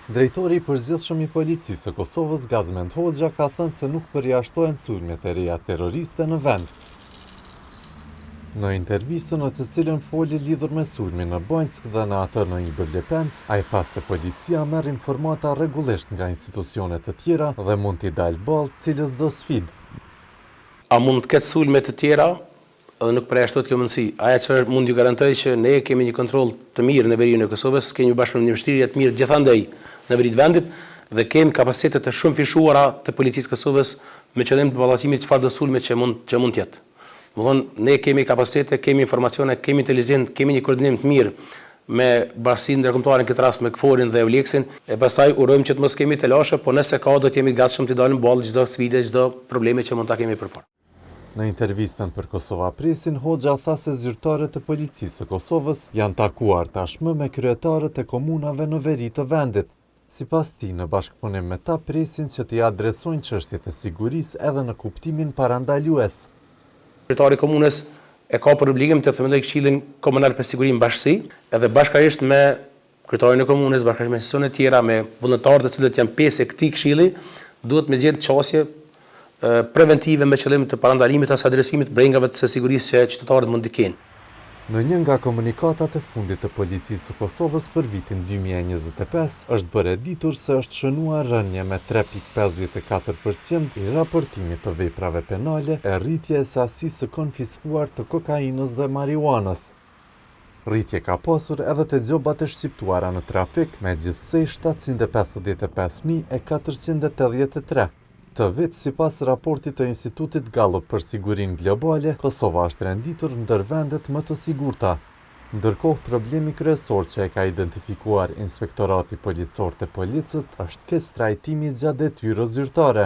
Drejtori i përgjithshëm i policisë së Kosovës, Gazmend Hoxha, ka thënë se nuk përjashtohen sulmet e reja terroriste në vend. Në intervistën në të cilën foli lidhur me sulmin në Banjsk dhe në atë në Ibër Lepenc, ai tha se policia merr informata rregullisht nga institucione të tjera dhe mund t'i dalë ballë cilës do sfidë. A mund të ketë sulme të tjera? Dhe nuk përjashtohet kjo mundësi. Aja që mund ju garantoj që ne kemi një kontroll të mirë në veriun e Kosovës, kemi bashkëpunimshtirje të mirë gjithandej në veri të vendit dhe kemi kapacitete të shumë fishuara të policisë Kosovës me qëllim të ballafaqimit çfarë do sulme që mund të jetë. Ne kemi kapacitete, kemi informacione, kemi inteligjencë, kemi një koordinim të mirë me bashkësinë ndërkombëtare në këtë rast me KFOR-in dhe EULEX-in, e pastaj urojmë që të mos kemi të lashe, por nëse ka do të jemi të gatshëm të dalim ballë çdo sfide, çdo probleme që mund ta kemi përpara. Në intervistën për Kosova Presin, Hoxha tha se zyrtarët e policisë së Kosovës janë takuar tashmë me kryetarët e komunave në veri të vendit. Sipas tij, në bashkëpunim me ta presin që t'i adresojnë çështjet e sigurisë edhe në kuptimin parandalues. Kryetari i komunës e ka për obligim të themendojë Këshillin Komunal për Sigurinë Bashkësi, edhe bashkërisht me kryetarin e komunës, bashkërisht me institucione të tjera, me vullnetarët të cilët janë pjesë e këtij këshilli, duhet me gjetë çështje preventive me qëllim të parandalimit as adresimit brengave të sigurisë që qytetarët mund të kenë. Në një nga komunikatat e fundit të policisë së Kosovës për vitin 2025, është bërë e ditur se është shënuar rënje me 3.54% i raportimit të veprave penale e rritje e sasisë së konfiskuar të kokainës dhe marijuanës. Rritje ka pasur edhe të gjobat e shqiptuara në trafik me gjithsej 755.483. Të vitë, sipas raportit të Institutit Gallup për Sigurinë Globale, Kosova është renditur ndër vendet më të sigurta. Ndërkohë, problemi kryesor që e ka identifikuar Inspektorati Policor të Policët është keq trajtimi gjatë detyrës zyrtare.